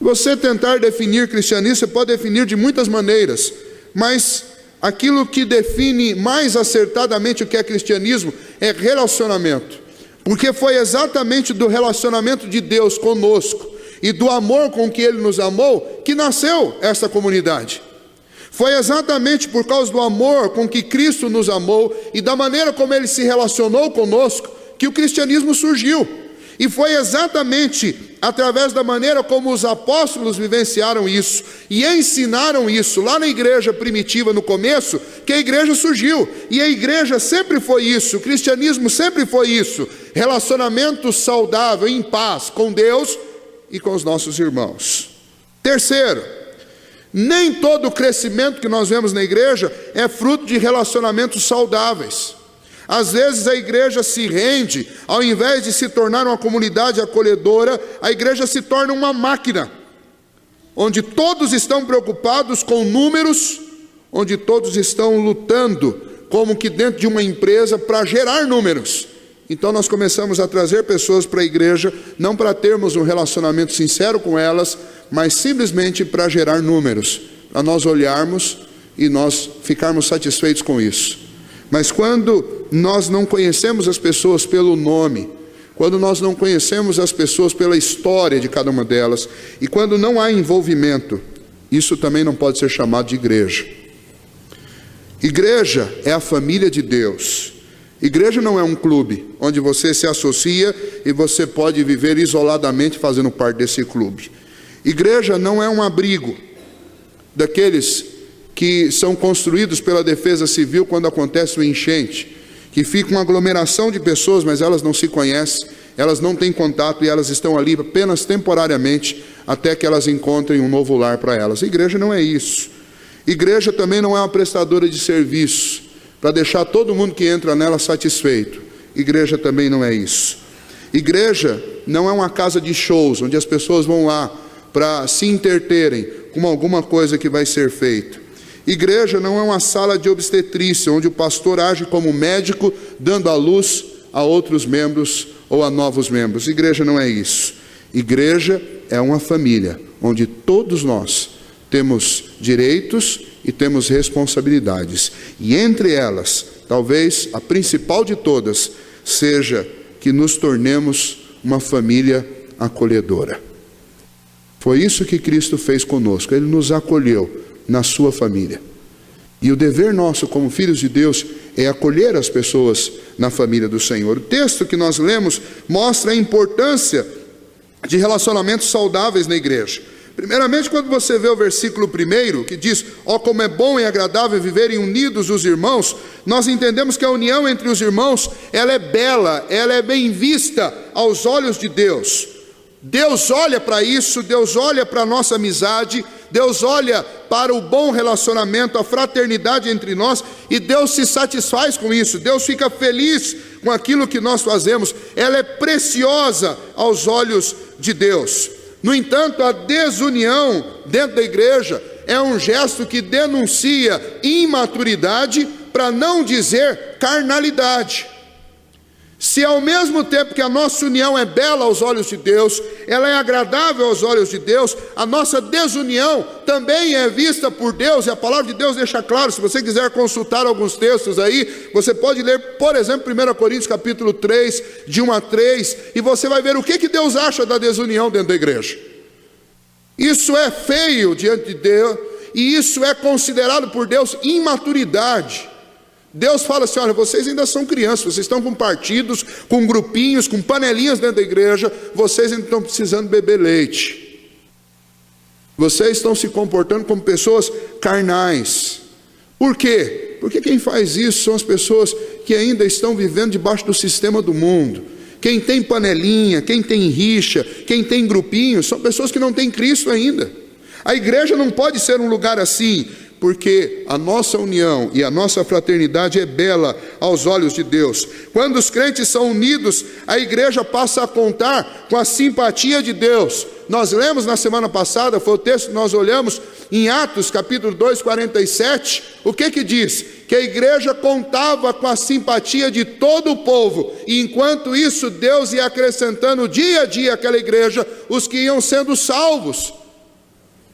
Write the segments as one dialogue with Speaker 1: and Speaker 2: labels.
Speaker 1: Você tentar definir cristianismo, você pode definir de muitas maneiras, mas aquilo que define mais acertadamente o que é cristianismo é relacionamento, porque foi exatamente do relacionamento de Deus conosco e do amor com que Ele nos amou que nasceu essa comunidade. Foi exatamente por causa do amor com que Cristo nos amou e da maneira como Ele se relacionou conosco que o cristianismo surgiu. E foi exatamente através da maneira como os apóstolos vivenciaram isso e ensinaram isso lá na igreja primitiva no começo, que a igreja surgiu. E a igreja sempre foi isso, o cristianismo sempre foi isso: relacionamento saudável, em paz com Deus e com os nossos irmãos. Terceiro, nem todo o crescimento que nós vemos na igreja é fruto de relacionamentos saudáveis. Às vezes a igreja se rende, ao invés de se tornar uma comunidade acolhedora, a igreja se torna uma máquina, onde todos estão preocupados com números, onde todos estão lutando, como que dentro de uma empresa, para gerar números. Então nós começamos a trazer pessoas para a igreja, não para termos um relacionamento sincero com elas, mas simplesmente para gerar números, para nós olharmos e nós ficarmos satisfeitos com isso. Mas quando nós não conhecemos as pessoas pelo nome, quando nós não conhecemos as pessoas pela história de cada uma delas, e quando não há envolvimento, isso também não pode ser chamado de igreja. Igreja é a família de Deus. Igreja não é um clube, onde você se associa e você pode viver isoladamente fazendo parte desse clube. Igreja não é um abrigo daqueles que são construídos pela defesa civil quando acontece o enchente, que fica uma aglomeração de pessoas, mas elas não se conhecem, elas não têm contato e elas estão ali apenas temporariamente, até que elas encontrem um novo lar para elas. A igreja não é isso. Igreja também não é uma prestadora de serviço, para deixar todo mundo que entra nela satisfeito. Igreja também não é isso. Igreja não é uma casa de shows, onde as pessoas vão lá para se entreterem com alguma coisa que vai ser feita. Igreja não é uma sala de obstetrícia, onde o pastor age como médico, dando à luz a outros membros ou a novos membros. Igreja não é isso. Igreja é uma família, onde todos nós temos direitos e temos responsabilidades. E entre elas, talvez a principal de todas, seja que nos tornemos uma família acolhedora. Foi isso que Cristo fez conosco. Ele nos acolheu na sua família. E o dever nosso como filhos de Deus é acolher as pessoas na família do Senhor. O texto que nós lemos mostra a importância de relacionamentos saudáveis na igreja. Primeiramente, quando você vê o versículo 1, que diz: ó, como é bom e agradável viverem unidos os irmãos, nós entendemos que a união entre os irmãos, ela é bela, ela é bem vista aos olhos de Deus. Deus olha para isso, Deus olha para a nossa amizade, Deus olha para o bom relacionamento, a fraternidade entre nós, e Deus se satisfaz com isso. Deus fica feliz com aquilo que nós fazemos. Ela é preciosa aos olhos de Deus. No entanto, a desunião dentro da igreja é um gesto que denuncia imaturidade, para não dizer carnalidade. Se ao mesmo tempo que a nossa união é bela aos olhos de Deus, ela é agradável aos olhos de Deus, a nossa desunião também é vista por Deus, e a palavra de Deus deixa claro. Se você quiser consultar alguns textos aí, você pode ler, por exemplo, 1 Coríntios capítulo 3, de 1 a 3, e você vai ver o que Deus acha da desunião dentro da igreja. Isso é feio diante de Deus, e isso é considerado por Deus imaturidade. Deus fala assim: olha, vocês ainda são crianças, vocês estão com partidos, com grupinhos, com panelinhas dentro da igreja, vocês ainda estão precisando beber leite. Vocês estão se comportando como pessoas carnais. Por quê? Porque quem faz isso são as pessoas que ainda estão vivendo debaixo do sistema do mundo. Quem tem panelinha, quem tem rixa, quem tem grupinhos, são pessoas que não têm Cristo ainda. A igreja não pode ser um lugar assim, porque a nossa união e a nossa fraternidade é bela aos olhos de Deus. Quando os crentes são unidos, a igreja passa a contar com a simpatia de Deus. Nós lemos na semana passada, foi o texto que nós olhamos em Atos capítulo 2, 47, o que diz? Que a igreja contava com a simpatia de todo o povo, e enquanto isso Deus ia acrescentando dia a dia àquela igreja os que iam sendo salvos.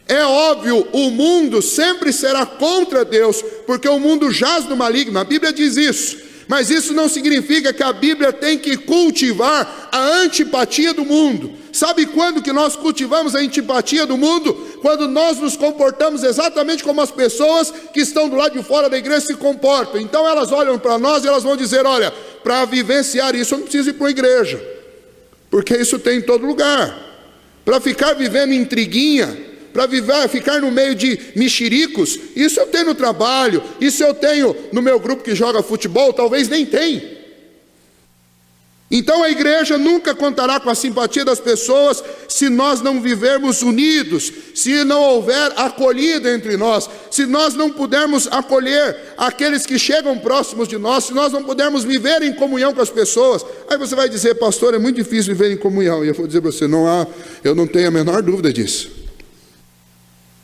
Speaker 1: É óbvio, o mundo sempre será contra Deus, porque o mundo jaz no maligno, a Bíblia diz isso. Mas isso não significa que a Bíblia tem que cultivar a antipatia do mundo. Sabe quando que nós cultivamos a antipatia do mundo? Quando nós nos comportamos exatamente como as pessoas que estão do lado de fora da igreja se comportam. Então elas olham para nós e elas vão dizer: olha, para vivenciar isso eu não preciso ir para uma igreja, porque isso tem em todo lugar. Para ficar vivendo intriguinha, para ficar no meio de mexericos, isso eu tenho no trabalho, isso eu tenho no meu grupo que joga futebol, talvez nem tem. Então a igreja nunca contará com a simpatia das pessoas se nós não vivermos unidos, se não houver acolhida entre nós, se nós não pudermos acolher aqueles que chegam próximos de nós, se nós não pudermos viver em comunhão com as pessoas. Aí você vai dizer: pastor, é muito difícil viver em comunhão. E eu vou dizer para você: eu não tenho a menor dúvida disso.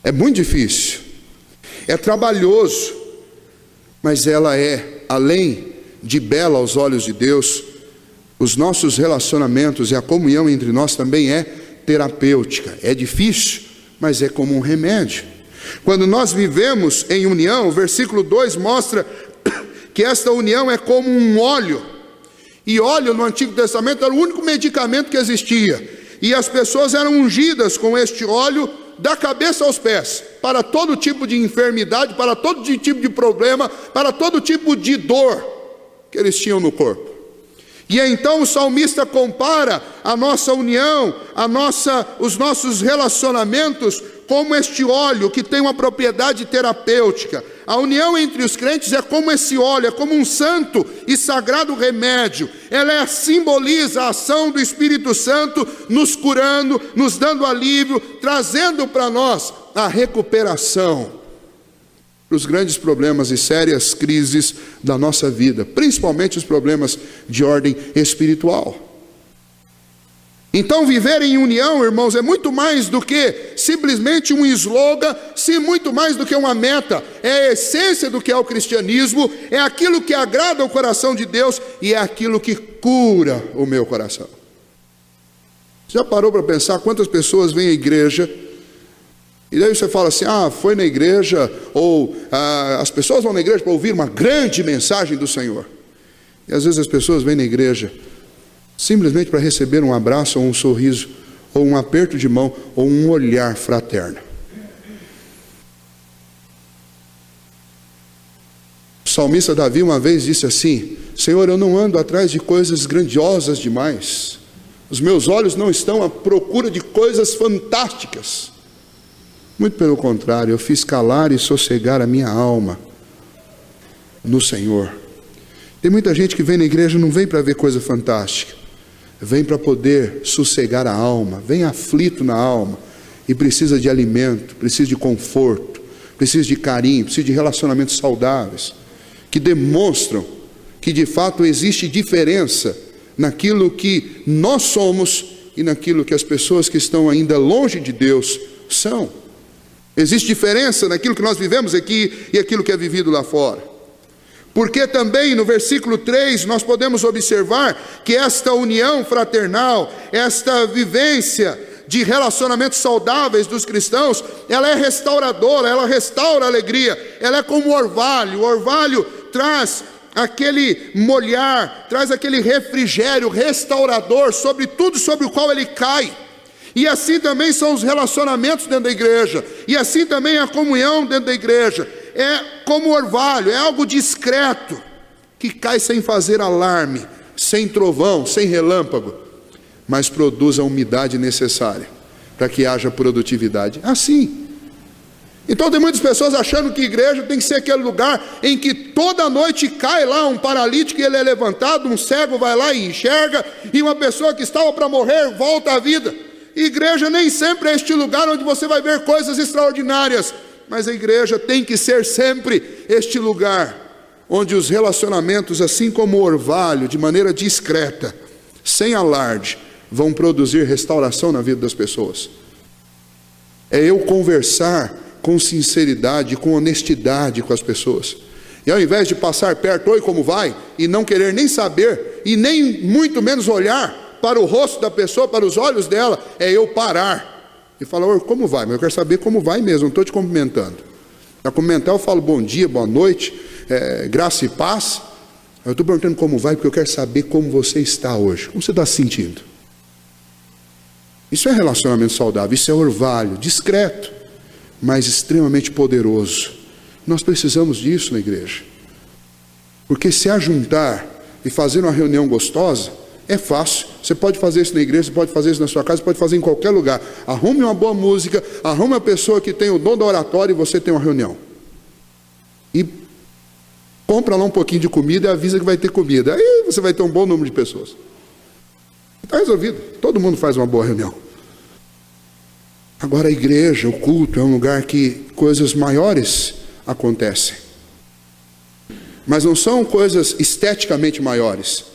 Speaker 1: É muito difícil, é trabalhoso, mas ela é, além de bela aos olhos de Deus, os nossos relacionamentos e a comunhão entre nós também é terapêutica. É difícil, mas é como um remédio. Quando nós vivemos em união, o versículo 2 mostra que esta união é como um óleo. E óleo no Antigo Testamento era o único medicamento que existia. E as pessoas eram ungidas com este óleo da cabeça aos pés, para todo tipo de enfermidade, para todo tipo de problema, para todo tipo de dor que eles tinham no corpo. E então o salmista compara a nossa união, os nossos relacionamentos como este óleo que tem uma propriedade terapêutica. A união entre os crentes é como esse óleo, é como um santo e sagrado remédio. Ela simboliza a ação do Espírito Santo nos curando, nos dando alívio, trazendo para nós a recuperação os grandes problemas e sérias crises da nossa vida, principalmente os problemas de ordem espiritual. Então viver em união, irmãos, é muito mais do que simplesmente um slogan, sim, muito mais do que uma meta. É a essência do que é o cristianismo, é aquilo que agrada o coração de Deus e é aquilo que cura o meu coração. Já parou para pensar quantas pessoas vêm à igreja e daí você fala assim: foi na igreja, ou as pessoas vão na igreja para ouvir uma grande mensagem do Senhor. E às vezes as pessoas vêm na igreja simplesmente para receber um abraço, ou um sorriso, ou um aperto de mão, ou um olhar fraterno. O salmista Davi uma vez disse assim: Senhor, eu não ando atrás de coisas grandiosas demais, os meus olhos não estão à procura de coisas fantásticas. Muito pelo contrário, eu fiz calar e sossegar a minha alma no Senhor. Tem muita gente que vem na igreja, não vem para ver coisa fantástica, vem para poder sossegar a alma, vem aflito na alma e precisa de alimento, precisa de conforto, precisa de carinho, precisa de relacionamentos saudáveis, que demonstram que de fato existe diferença naquilo que nós somos e naquilo que as pessoas que estão ainda longe de Deus são. Existe diferença naquilo que nós vivemos aqui e aquilo que é vivido lá fora. Porque também no versículo 3 nós podemos observar que esta união fraternal, esta vivência de relacionamentos saudáveis dos cristãos, ela é restauradora, ela restaura a alegria, ela é como o orvalho traz aquele molhar, traz aquele refrigério restaurador sobre tudo sobre o qual ele cai. E assim também são os relacionamentos dentro da igreja, e assim também a comunhão dentro da igreja. É como orvalho, é algo discreto, que cai sem fazer alarme, sem trovão, sem relâmpago, mas produz a umidade necessária para que haja produtividade. Assim. Então tem muitas pessoas achando que igreja tem que ser aquele lugar em que toda noite cai lá um paralítico e ele é levantado, um cego vai lá e enxerga, e uma pessoa que estava para morrer volta à vida. Igreja nem sempre é este lugar onde você vai ver coisas extraordinárias, mas a igreja tem que ser sempre este lugar onde os relacionamentos, assim como o orvalho, de maneira discreta, sem alarde, vão produzir restauração na vida das pessoas. É eu conversar com sinceridade, com honestidade com as pessoas, e ao invés de passar perto, oi, como vai, e não querer nem saber, e nem muito menos olhar para o rosto da pessoa, para os olhos dela, é eu parar e fala, oi, como vai? Mas eu quero saber como vai mesmo, não estou te cumprimentando. Para cumprimentar eu falo bom dia, boa noite, graça e paz. Eu estou perguntando como vai, porque eu quero saber como você está hoje. Como você está se sentindo? Isso é relacionamento saudável, isso é orvalho, discreto, mas extremamente poderoso. Nós precisamos disso na igreja. Porque se ajuntar e fazer uma reunião gostosa, é fácil. Você pode fazer isso na igreja, você pode fazer isso na sua casa, você pode fazer em qualquer lugar. Arrume uma boa música, arrume uma pessoa que tem o dom da oratória e você tem uma reunião. E compra lá um pouquinho de comida e avisa que vai ter comida. Aí você vai ter um bom número de pessoas. Está resolvido. Todo mundo faz uma boa reunião. Agora a igreja, o culto, é um lugar que coisas maiores acontecem. Mas não são coisas esteticamente maiores.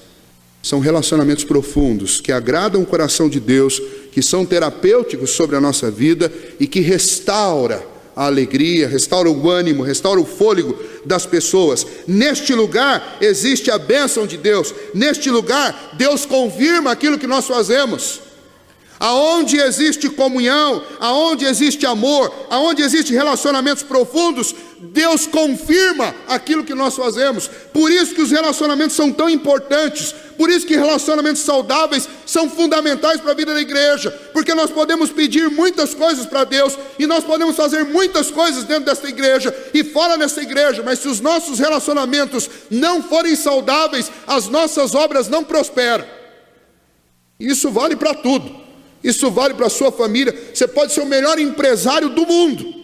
Speaker 1: São relacionamentos profundos, que agradam o coração de Deus, que são terapêuticos sobre a nossa vida e que restaura a alegria, restaura o ânimo, restaura o fôlego das pessoas. Neste lugar existe a bênção de Deus. Neste lugar, Deus confirma aquilo que nós fazemos. Aonde existe comunhão, aonde existe amor, aonde existe relacionamentos profundos, Deus confirma aquilo que nós fazemos. Por isso que os relacionamentos são tão importantes. Por isso que relacionamentos saudáveis são fundamentais para a vida da igreja. Porque nós podemos pedir muitas coisas para Deus, e nós podemos fazer muitas coisas dentro desta igreja e fora desta igreja, mas se os nossos relacionamentos não forem saudáveis, as nossas obras não prosperam. Isso vale para tudo. Isso vale para a sua família. Você pode ser o melhor empresário do mundo,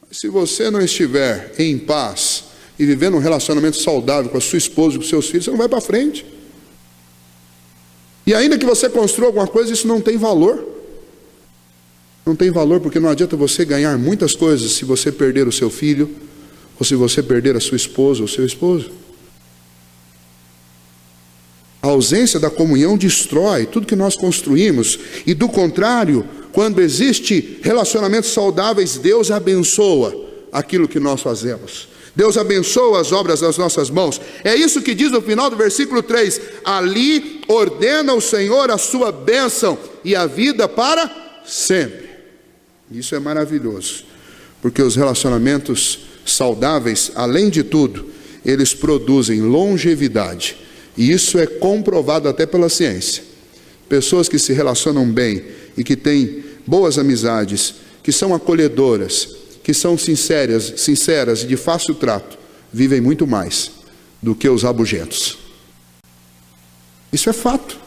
Speaker 1: mas se você não estiver em paz e vivendo um relacionamento saudável com a sua esposa e com seus filhos, você não vai para frente. E ainda que você construa alguma coisa, isso não tem valor. Não tem valor, porque não adianta você ganhar muitas coisas se você perder o seu filho, ou se você perder a sua esposa ou o seu esposo. A ausência da comunhão destrói tudo que nós construímos. E do contrário, quando existe relacionamentos saudáveis, Deus abençoa aquilo que nós fazemos. Deus abençoa as obras das nossas mãos. É isso que diz no final do versículo 3. Ali ordena o Senhor a sua bênção e a vida para sempre. Isso é maravilhoso, porque os relacionamentos saudáveis, além de tudo, eles produzem longevidade. E isso é comprovado até pela ciência. Pessoas que se relacionam bem e que têm boas amizades, que são acolhedoras, que são sinceras e de fácil trato, vivem muito mais do que os rabugentos. Isso é fato.